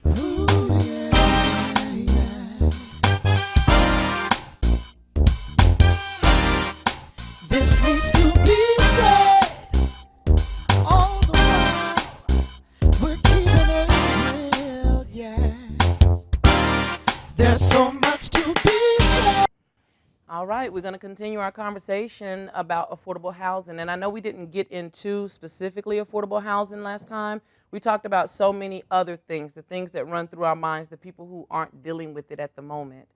Ooh, yeah, yeah. This needs to be said all the while. We're keeping it real, yes. There's so much to be said. All right, we're going to continue our conversation about affordable housing. And I know we didn't get into specifically affordable housing last time. We talked about so many other things, the things that run through our minds, the people who aren't dealing with it at the moment.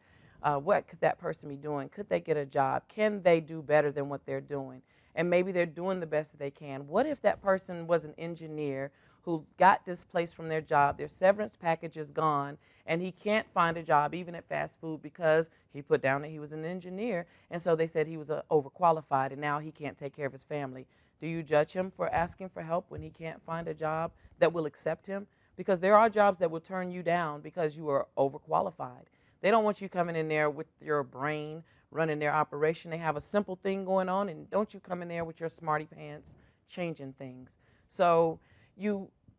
What could that person be doing? Could they get a job? Can they do better than what they're doing? And maybe they're doing the best that they can. What if that person was an engineer who got displaced from their job, their severance package is gone, and he can't find a job even at fast food because he put down that he was an engineer, and so they said he was overqualified, and now he can't take care of his family. Do you judge him for asking for help when he can't find a job that will accept him? Because there are jobs that will turn you down because you are overqualified. They don't want you coming in there with your brain running their operation. They have a simple thing going on, and don't you come in there with your smarty pants changing things. So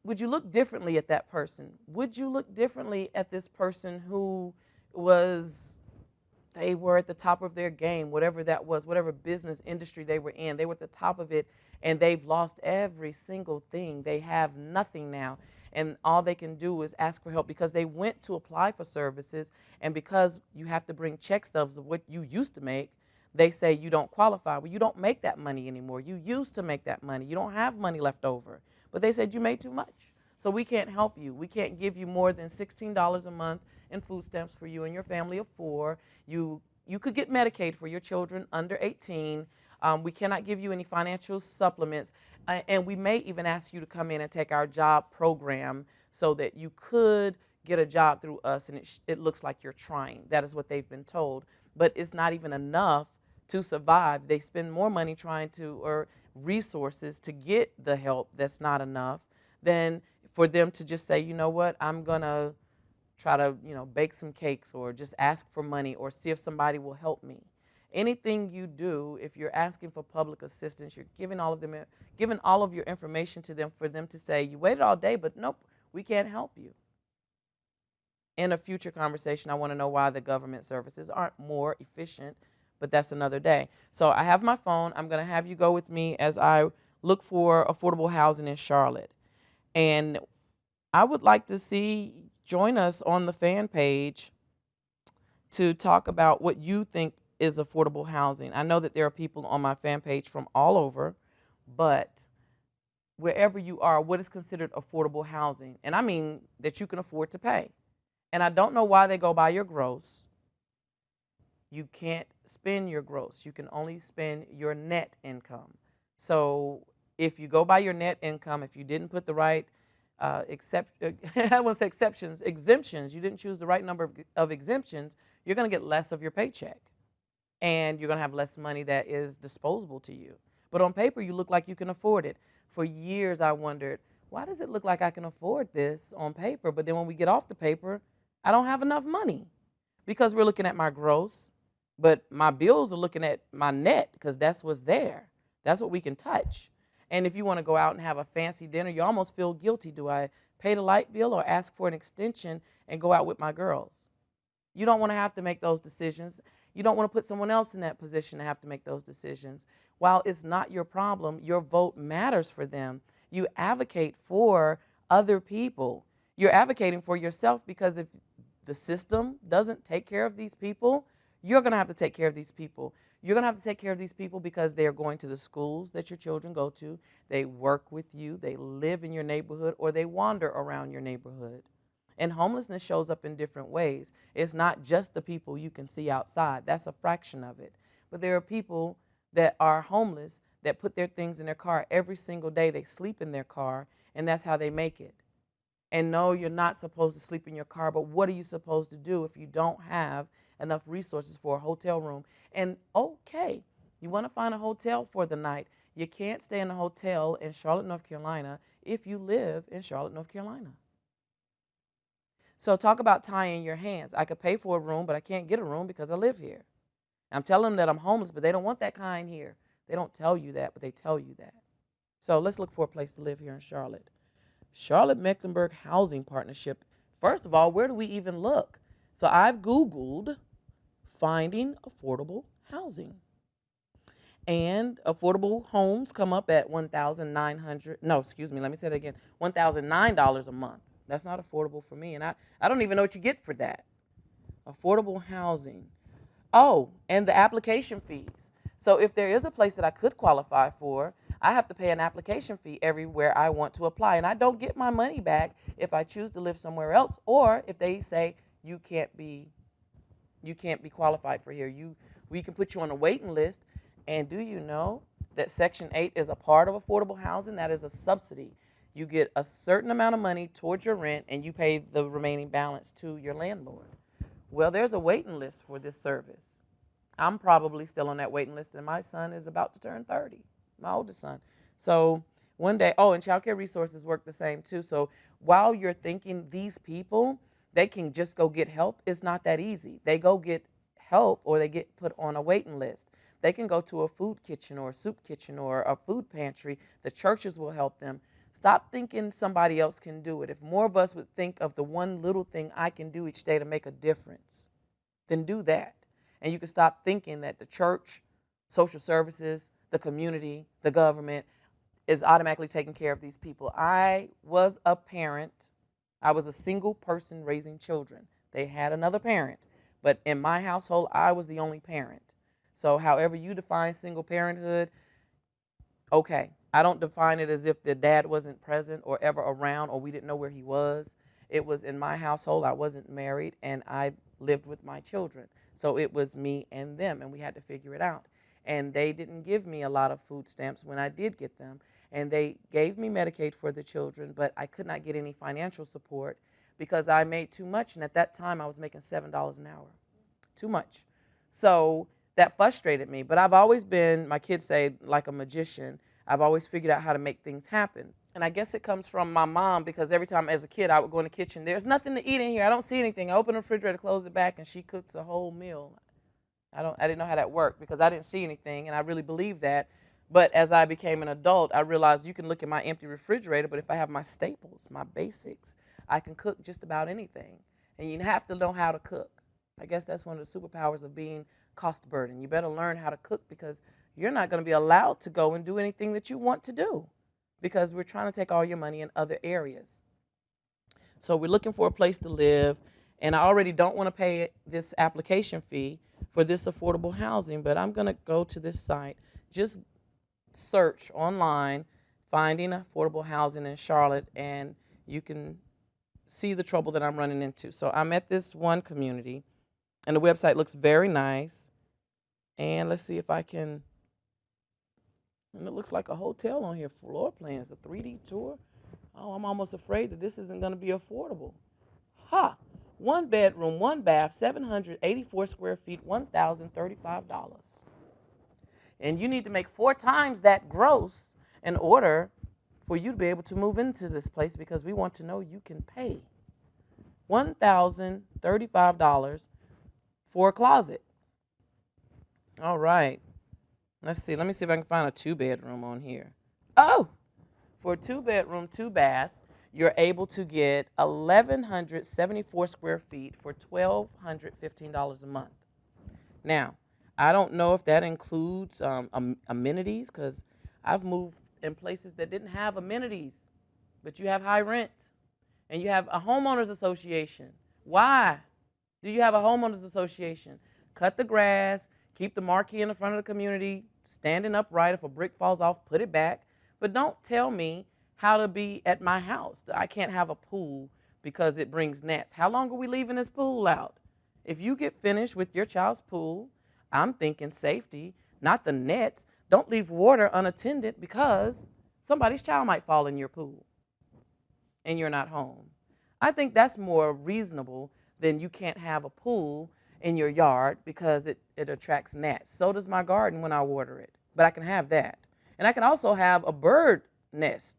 would you look differently at that person? Would you look differently at this person who they were at the top of their game, whatever that was, whatever business industry they were in, they were at the top of it, and they've lost every single thing. They have nothing now, and all they can do is ask for help because they went to apply for services, and because you have to bring check stubs of what you used to make, they say you don't qualify. Well, you don't make that money anymore. You used to make that money. You don't have money left over. But they said you made too much. So we can't help you. We can't give you more than $16 a month in food stamps for you and your family of 4. You could get Medicaid for your children under 18. We cannot give you any financial supplements. And we may even ask you to come in and take our job program so that you could get a job through us, and it looks like you're trying. That is what they've been told. But it's not even enough to survive. They spend more money trying to, or resources to get the help that's not enough, than for them to just say, you know what, I'm going to try to, bake some cakes or just ask for money or see if somebody will help me. Anything you do, if you're asking for public assistance, you're giving all of your information to them for them to say, you waited all day, but nope, we can't help you. In a future conversation, I want to know why the government services aren't more efficient, but that's another day. So I have my phone. I'm going to have you go with me as I look for affordable housing in Charlotte. And I would like to join us on the fan page to talk about what you think is affordable housing. I know that there are people on my fan page from all over, but wherever you are, what is considered affordable housing? And I mean that you can afford to pay. And I don't know why they go by your gross. You can't spend your gross. You can only spend your net income. So if you go by your net income, if you didn't put the right I won't say exemptions, you didn't choose the right number of exemptions, you're going to get less of your paycheck. And you're going to have less money that is disposable to you. But on paper, you look like you can afford it. For years, I wondered, why does it look like I can afford this on paper? But then when we get off the paper, I don't have enough money because we're looking at my gross, but my bills are looking at my net because that's what's there. That's what we can touch. And if you want to go out and have a fancy dinner, you almost feel guilty. Do I pay the light bill or ask for an extension and go out with my girls? You don't want to have to make those decisions. You don't want to put someone else in that position to have to make those decisions. While it's not your problem, your vote matters for them. You advocate for other people. You're advocating for yourself because if the system doesn't take care of these people, you're going to have to take care of these people. You're going to have to take care of these people because they are going to the schools that your children go to, they work with you, they live in your neighborhood, or they wander around your neighborhood. And homelessness shows up in different ways. It's not just the people you can see outside. That's a fraction of it. But there are people that are homeless that put their things in their car every single day. They sleep in their car, and that's how they make it. And no, you're not supposed to sleep in your car, but what are you supposed to do if you don't have enough resources for a hotel room? And okay, you want to find a hotel for the night. You can't stay in a hotel in Charlotte, North Carolina if you live in Charlotte, North Carolina. So talk about tying your hands. I could pay for a room, but I can't get a room because I live here. I'm telling them that I'm homeless, but they don't want that kind here. They don't tell you that, but they tell you that. So let's look for a place to live here in Charlotte. Charlotte-Mecklenburg Housing Partnership First of all, where do we even look? So I've Googled finding affordable housing. And affordable homes come up at 1,900, no, excuse me, let me say that again, $1,009 a month. That's not affordable for me. And I don't even know what you get for that. Affordable housing. Oh, and the application fees. So if there is a place that I could qualify for, I have to pay an application fee everywhere I want to apply. And I don't get my money back if I choose to live somewhere else, or if they say you can't be qualified for here. We can put you on a waiting list. And do you know that Section 8 is a part of affordable housing? That is a subsidy. You get a certain amount of money towards your rent, and you pay the remaining balance to your landlord. Well, there's a waiting list for this service. I'm probably still on that waiting list, and my son is about to turn 30, my oldest son. So one day, and child care resources work the same too. So while you're thinking these people, they can just go get help, it's not that easy. They go get help, or they get put on a waiting list. They can go to a food kitchen or a soup kitchen or a food pantry. The churches will help them. Stop thinking somebody else can do it. If more of us would think of the one little thing I can do each day to make a difference, then do that. And you can stop thinking that the church, social services, the community, the government is automatically taking care of these people. I was a parent. I was a single person raising children. They had another parent. But in my household, I was the only parent. So however you define single parenthood, okay. I don't define it as if the dad wasn't present or ever around, or we didn't know where he was. It was in my household. I wasn't married, and I lived with my children. So it was me and them, and we had to figure it out. And they didn't give me a lot of food stamps when I did get them. And they gave me Medicaid for the children, but I could not get any financial support because I made too much. And at that time, I was making $7 an hour. Too much. So that frustrated me. But I've always been, my kids say, like a magician. I've always figured out how to make things happen. And I guess it comes from my mom, because every time as a kid I would go in the kitchen, there's nothing to eat in here. I don't see anything. I open the refrigerator, close it back, and she cooks a whole meal. I didn't know how that worked because I didn't see anything, and I really believed that. But as I became an adult, I realized you can look at my empty refrigerator, but if I have my staples, my basics, I can cook just about anything. And you have to know how to cook. I guess that's one of the superpowers of being cost burden. You better learn how to cook, because you're not going to be allowed to go and do anything that you want to do, because we're trying to take all your money in other areas. So we're looking for a place to live, and I already don't want to pay this application fee for this affordable housing, but I'm going to go to this site. Just search online, finding affordable housing in Charlotte, and you can see the trouble that I'm running into. So I'm at this one community, and the website looks very nice. And let's see if I can, and it looks like a hotel on here, floor plans, a 3D tour. Oh, I'm almost afraid that this isn't going to be affordable. Ha! 1 bedroom, 1 bath, 784 square feet, $1,035. And you need to make 4 times that gross in order for you to be able to move into this place, because we want to know you can pay $1,035 for a closet. All right. Let's see. Let me see if I can find a 2-bedroom on here. Oh, for a 2-bedroom, 2 bath, you're able to get 1,174 square feet for $1,215 a month. Now, I don't know if that includes amenities, because I've moved in places that didn't have amenities, but you have high rent, and you have a homeowners association. Why do you have a homeowners association? Cut the grass, keep the marquee in the front of the community standing upright. If a brick falls off, put it back. But don't tell me how to be at my house. I can't have a pool because it brings gnats. How long are we leaving this pool out? If you get finished with your child's pool, I'm thinking safety, not the nets. Don't leave water unattended because somebody's child might fall in your pool and you're not home. I think that's more reasonable than you can't have a pool in your yard because it attracts gnats. So does my garden when I water it, but I can have that. And I can also have a bird nest,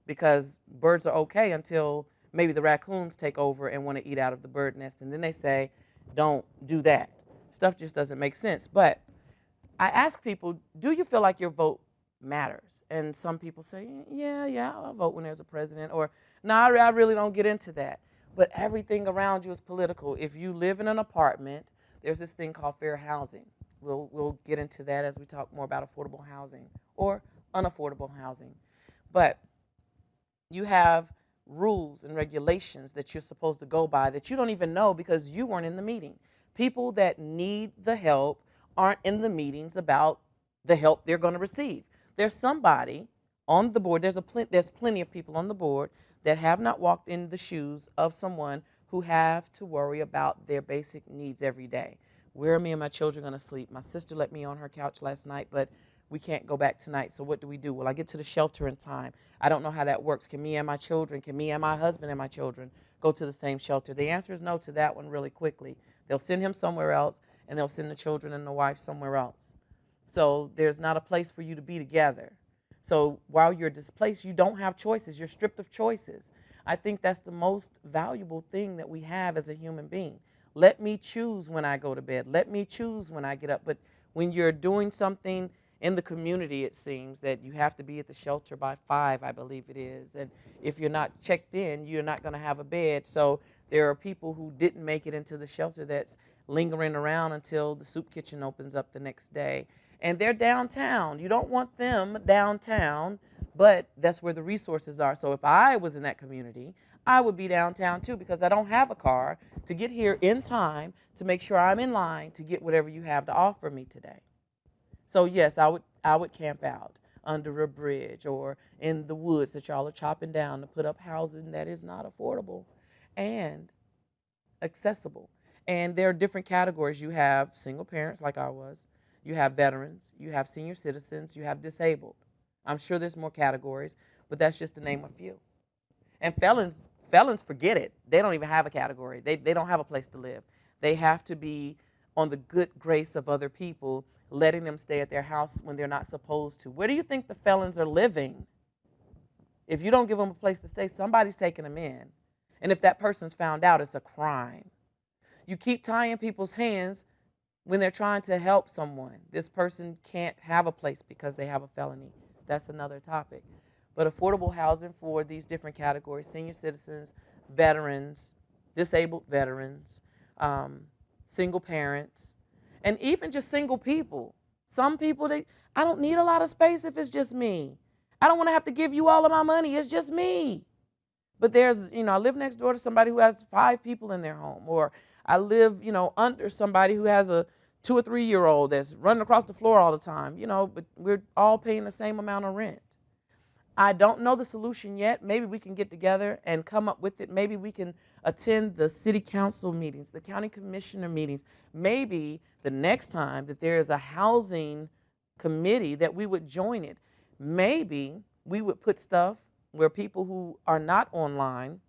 because birds are okay until maybe the raccoons take over and want to eat out of the bird nest. And then they say, don't do that. Stuff just doesn't make sense. But I ask people, do you feel like your vote matters? And some people say, yeah, I'll vote when there's a president. Or, no, I really don't get into that. but everything around you is political. If you live in an apartment, there's this thing called fair housing. We'll get into that as we talk more about affordable housing or unaffordable housing. But you have rules and regulations that you're supposed to go by that you don't even know because you weren't in the meeting. People that need the help aren't in the meetings about the help they're going to receive. There's somebody on the board, there's plenty of people on the board that have not walked in the shoes of someone who have to worry about their basic needs every day. Where are me and my children going to sleep? My sister let me on her couch last night, but we can't go back tonight, so what do we do? Will I get to the shelter in time? I don't know how that works. Can me and my husband and my children go to the same shelter? The answer is no to that one really quickly. They'll send him somewhere else, and they'll send the children and the wife somewhere else. So there's not a place for you to be together. So while you're displaced, you don't have choices. You're stripped of choices. I think that's the most valuable thing that we have as a human being. Let me choose when I go to bed. Let me choose when I get up. But when you're doing something in the community, it seems that you have to be at the shelter by 5, I believe it is. And if you're not checked in, you're not going to have a bed. So there are people who didn't make it into the shelter that's lingering around until the soup kitchen opens up the next day. And they're downtown. You don't want them downtown, but that's where the resources are. So if I was in that community, I would be downtown too, because I don't have a car to get here in time to make sure I'm in line to get whatever you have to offer me today. So yes, I would camp out under a bridge or in the woods that y'all are chopping down to put up housing that is not affordable and accessible. And there are different categories. You have single parents like I was. You have veterans. You have senior citizens. You have disabled. I'm sure there's more categories, but that's just to name a few. And felons forget it. They don't even have a category. They don't have a place to live. They have to be on the good grace of other people, letting them stay at their house when they're not supposed to. Where do you think the felons are living? If you don't give them a place to stay, somebody's taking them in. And if that person's found out, it's a crime. You keep tying people's hands when they're trying to help someone. This person can't have a place because they have a felony. That's another topic. But affordable housing for these different categories: senior citizens, veterans, disabled veterans, single parents, and even just single people. Some people, I don't need a lot of space if it's just me. I don't want to have to give you all of my money. It's just me. But there's, I live next door to somebody who has 5 people in their home, or I live, under somebody who has a 2 or 3 year old that's running across the floor all the time, but we're all paying the same amount of rent. I don't know the solution yet. Maybe we can get together and come up with it. Maybe we can attend the city council meetings, the county commissioner meetings. Maybe the next time that there is a housing committee that we would join it. Maybe we would put stuff where people who are not online,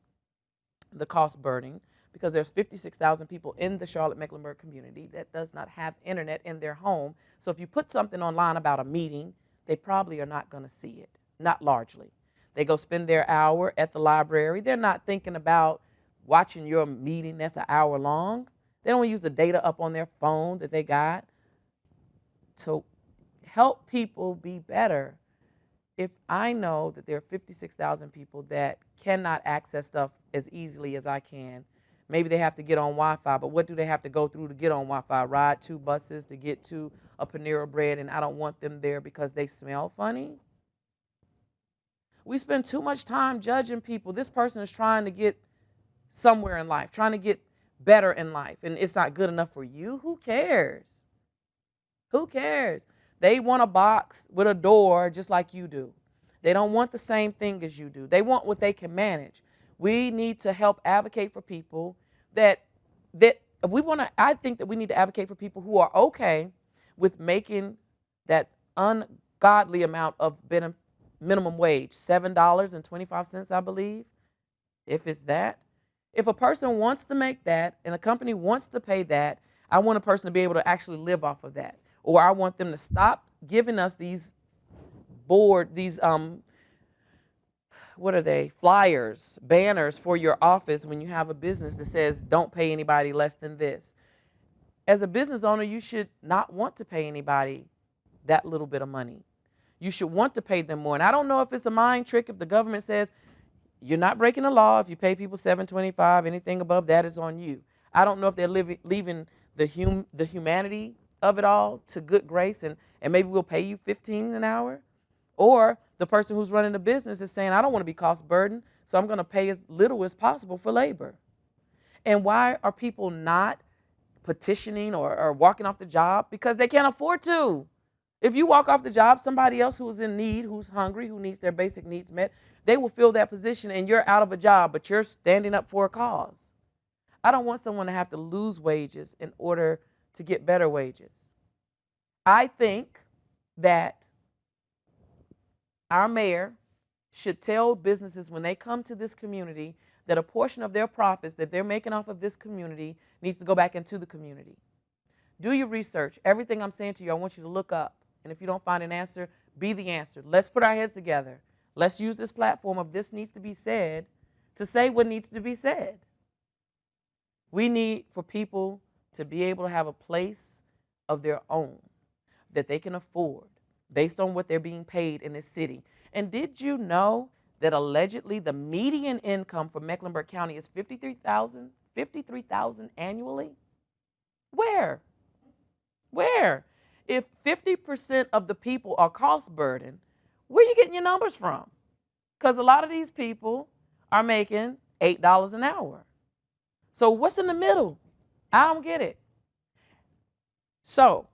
the cost burden, because there's 56,000 people in the Charlotte-Mecklenburg community that does not have internet in their home. So if you put something online about a meeting, they probably are not going to see it. Not largely. They go spend their hour at the library. They're not thinking about watching your meeting that's an hour long. They don't use the data up on their phone that they got. To help people be better, if I know that there are 56,000 people that cannot access stuff as easily as I can, maybe they have to get on Wi-Fi, but what do they have to go through to get on Wi-Fi? Ride 2 buses to get to a Panera Bread, and I don't want them there because they smell funny? We spend too much time judging people. This person is trying to get somewhere in life, trying to get better in life, and it's not good enough for you. Who cares? Who cares? They want a box with a door just like you do. They don't want the same thing as you do. They want what they can manage. We need to help advocate for people that we want to. I think that we need to advocate for people who are okay with making that ungodly amount of minimum wage, $7.25, I believe, if it's that. If a person wants to make that and a company wants to pay that, I want a person to be able to actually live off of that. Or I want them to stop giving us these what are they, flyers, banners for your office when you have a business that says don't pay anybody less than this. As a business owner, you should not want to pay anybody that little bit of money. You should want to pay them more. And I don't know if it's a mind trick if the government says You're not breaking the law if you pay people $7.25. Anything above that is on you. I don't know if they're leaving the humanity of it all to good grace, and maybe we'll pay you $15 an hour. Or the person who's running the business is saying, I don't want to be cost burdened, so I'm going to pay as little as possible for labor. And why are people not petitioning or walking off the job? Because they can't afford to. If you walk off the job, somebody else who's in need, who's hungry, who needs their basic needs met, they will fill that position and you're out of a job, but you're standing up for a cause. I don't want someone to have to lose wages in order to get better wages. I think that our mayor should tell businesses when they come to this community that a portion of their profits that they're making off of this community needs to go back into the community. Do your research. Everything I'm saying to you, I want you to look up. And if you don't find an answer, be the answer. Let's put our heads together. Let's use this platform of this needs to be said to say what needs to be said. We need for people to be able to have a place of their own that they can afford based on what they're being paid in this city. And did you know that allegedly the median income for Mecklenburg County is $53,000 annually? Where? If 50% of the people are cost burdened, where are you getting your numbers from? Because a lot of these people are making $8 an hour. So what's in the middle? I don't get it. So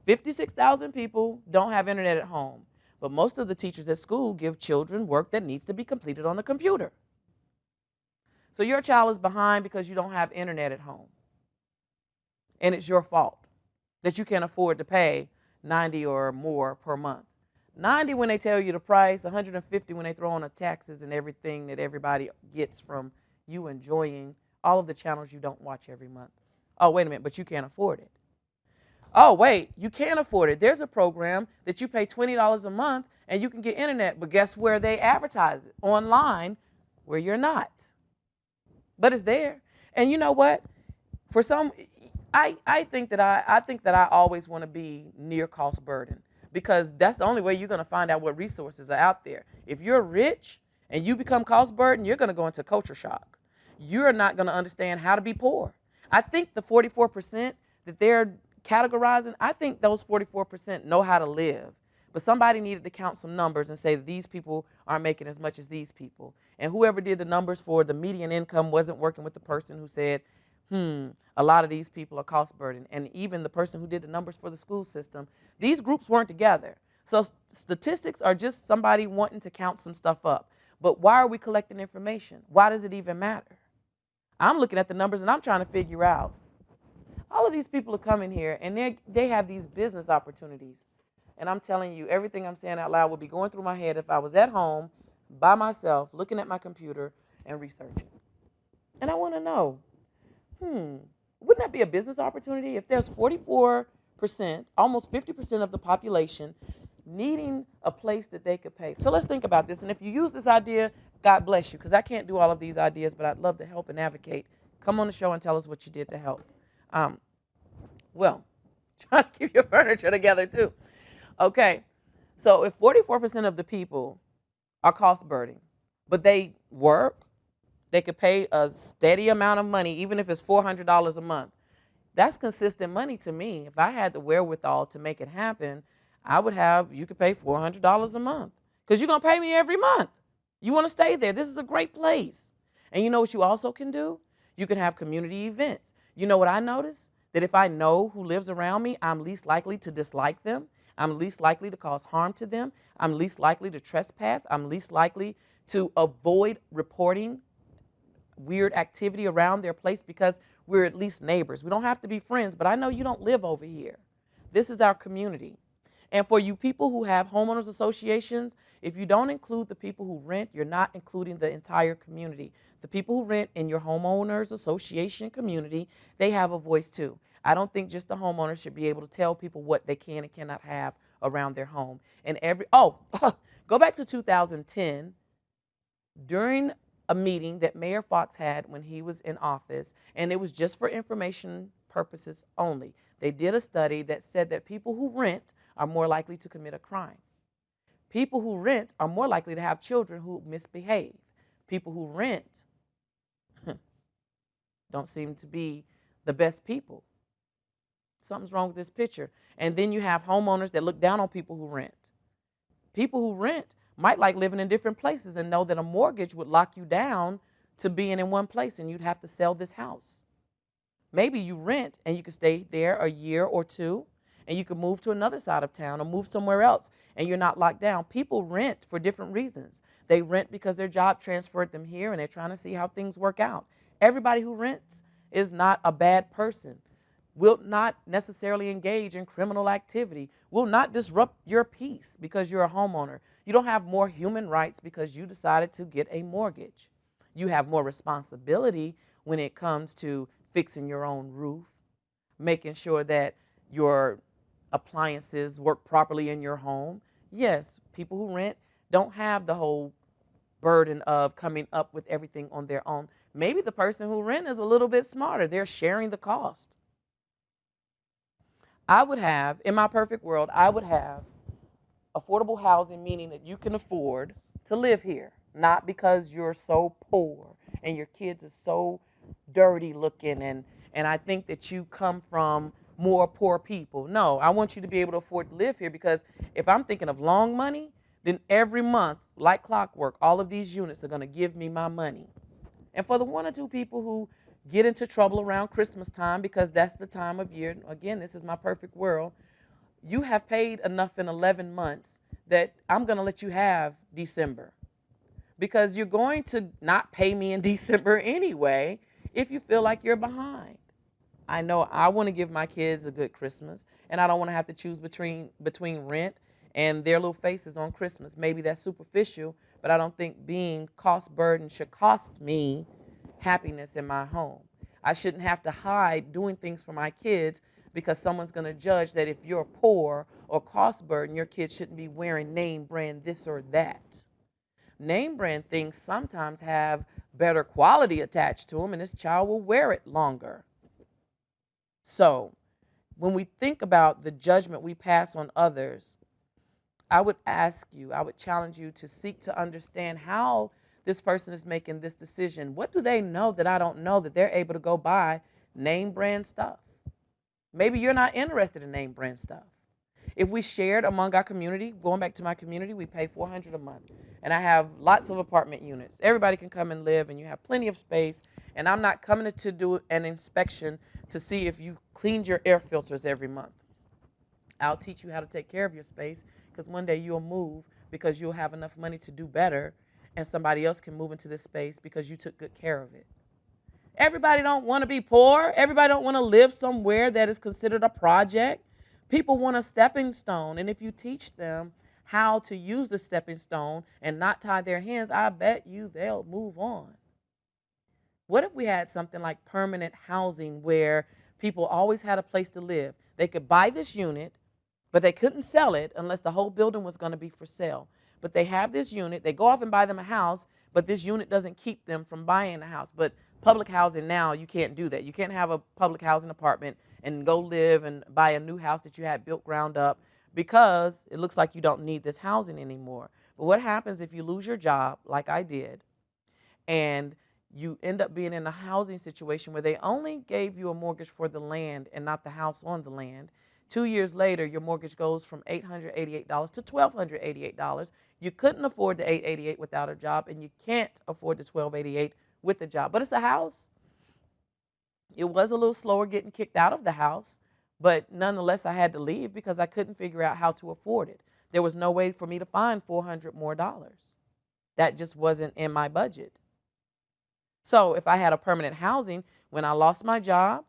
56,000 people don't have internet at home, but most of the teachers at school give children work that needs to be completed on the computer. So your child is behind because you don't have internet at home. And it's your fault that you can't afford to pay $90 or more per month. $90 when they tell you the price, $150 when they throw on the taxes and everything that everybody gets from you enjoying all of the channels you don't watch every month. Oh, wait a minute, but you can't afford it. Oh, wait, you can't afford it. There's a program that you pay $20 a month and you can get internet, but guess where they advertise it? Online, where you're not. But it's there. And you know what? For some, I think that I always want to be near cost burden, because that's the only way you're going to find out what resources are out there. If you're rich and you become cost burden, you're going to go into culture shock. You're not going to understand how to be poor. I think the 44% that they're categorizing, I think those 44% know how to live. But somebody needed to count some numbers and say that these people aren't making as much as these people. And whoever did the numbers for the median income wasn't working with the person who said, a lot of these people are cost burden. And even the person who did the numbers for the school system, these groups weren't together. So statistics are just somebody wanting to count some stuff up. But why are we collecting information? Why does it even matter? I'm looking at the numbers and I'm trying to figure out, all of these people are coming here and they have these business opportunities. And I'm telling you, everything I'm saying out loud would be going through my head if I was at home by myself, looking at my computer and researching. And I want to know, wouldn't that be a business opportunity if there's 44%, almost 50% of the population needing a place that they could pay? So let's think about this. And if you use this idea, God bless you, because I can't do all of these ideas, but I'd love to help and advocate. Come on the show and tell us what you did to help. Well, try to keep your furniture together too. Okay, so if 44% of the people are cost burden, but they work, they could pay a steady amount of money, even if it's $400 a month. That's consistent money to me. If I had the wherewithal to make it happen, you could pay $400 a month, because you're going to pay me every month. You want to stay there. This is a great place. And you know what you also can do? You can have community events. You know what I notice? That if I know who lives around me, I'm least likely to dislike them. I'm least likely to cause harm to them. I'm least likely to trespass. I'm least likely to avoid reporting weird activity around their place, because we're at least neighbors. We don't have to be friends, but I know you don't live over here. This is our community. And for you people who have homeowners associations, if you don't include the people who rent, you're not including the entire community. The people who rent in your homeowners association community, they have a voice too. I don't think just the homeowners should be able to tell people what they can and cannot have around their home. And go back to 2010, during a meeting that Mayor Fox had when he was in office, and it was just for information purposes only. They did a study that said that people who rent are more likely to commit a crime. People who rent are more likely to have children who misbehave. People who rent don't seem to be the best people. Something's wrong with this picture. And then you have homeowners that look down on people who rent. People who rent might like living in different places and know that a mortgage would lock you down to being in one place and you'd have to sell this house. Maybe you rent and you can stay there a year or two and you can move to another side of town or move somewhere else and you're not locked down. People rent for different reasons. They rent because their job transferred them here and they're trying to see how things work out. Everybody who rents is not a bad person, will not necessarily engage in criminal activity, will not disrupt your peace because you're a homeowner. You don't have more human rights because you decided to get a mortgage. You have more responsibility when it comes to fixing your own roof, making sure that your appliances work properly in your home. Yes, people who rent don't have the whole burden of coming up with everything on their own. Maybe the person who rent is a little bit smarter. They're sharing the cost. I would have, in my perfect world, I would have affordable housing, meaning that you can afford to live here, not because you're so poor and your kids are so dirty looking and I think that you come from more poor people. No, I want you to be able to afford to live here because if I'm thinking of long money, then every month, like clockwork, all of these units are going to give me my money. And for the one or two people who get into trouble around Christmas time because that's the time of year, again, this is my perfect world, you have paid enough in 11 months that I'm going to let you have December because you're going to not pay me in December anyway if you feel like you're behind. I know I want to give my kids a good Christmas, and I don't want to have to choose between rent and their little faces on Christmas. Maybe that's superficial, but I don't think being cost burden should cost me happiness in my home. I shouldn't have to hide doing things for my kids because someone's going to judge that if you're poor or cost burden, your kids shouldn't be wearing name brand this or that. Name brand things sometimes have better quality attached to them, and this child will wear it longer. So when we think about the judgment we pass on others, I would challenge you to seek to understand how this person is making this decision. What do they know that I don't know that they're able to go buy name brand stuff? Maybe you're not interested in name brand stuff. If we shared among our community, going back to my community, we pay $400 a month. And I have lots of apartment units. Everybody can come and live, and you have plenty of space. And I'm not coming to do an inspection to see if you cleaned your air filters every month. I'll teach you how to take care of your space because one day you'll move because you'll have enough money to do better, and somebody else can move into this space because you took good care of it. Everybody don't want to be poor. Everybody don't want to live somewhere that is considered a project. People want a stepping stone, and if you teach them how to use the stepping stone and not tie their hands, I bet you they'll move on. What if we had something like permanent housing where people always had a place to live? They could buy this unit, but they couldn't sell it unless the whole building was going to be for sale. But they have this unit, they go off and buy them a house, but this unit doesn't keep them from buying a house. But public housing now, you can't do that. You can't have a public housing apartment and go live and buy a new house that you had built ground up because it looks like you don't need this housing anymore. But what happens if you lose your job, like I did, and you end up being in a housing situation where they only gave you a mortgage for the land and not the house on the land? 2 years later, your mortgage goes from $888 to $1,288. You couldn't afford the $888 without a job, and you can't afford the $1,288 with a job. But it's a house. It was a little slower getting kicked out of the house, but nonetheless, I had to leave because I couldn't figure out how to afford it. There was no way for me to find $400 more. That just wasn't in my budget. So if I had a permanent housing, when I lost my job,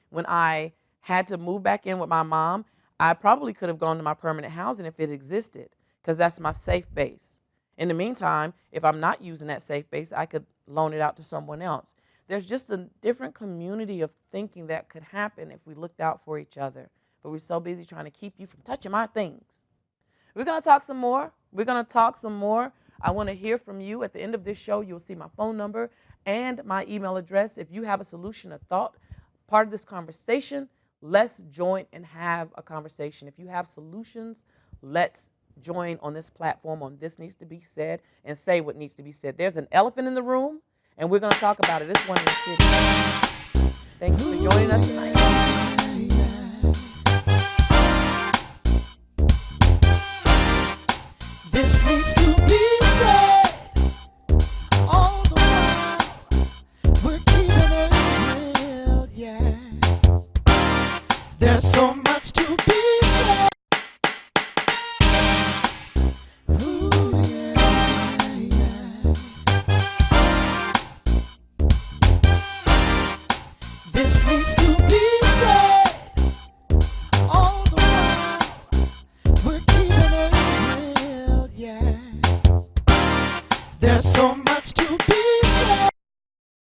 when I had to move back in with my mom, I probably could have gone to my permanent housing if it existed because that's my safe base. In the meantime, if I'm not using that safe base, I could loan it out to someone else. There's just a different community of thinking that could happen if we looked out for each other. But we're so busy trying to keep you from touching my things. We're going to talk some more. I want to hear from you. At the end of this show, you'll see my phone number and my email address. If you have a solution, a thought, part of this conversation, let's join and have a conversation. If you have solutions, let's join on this platform on This Needs to Be Said and say what needs to be said. There's an elephant in the room, and we're going to talk about it. It's one in the city. Thank you for joining us tonight. This needs to be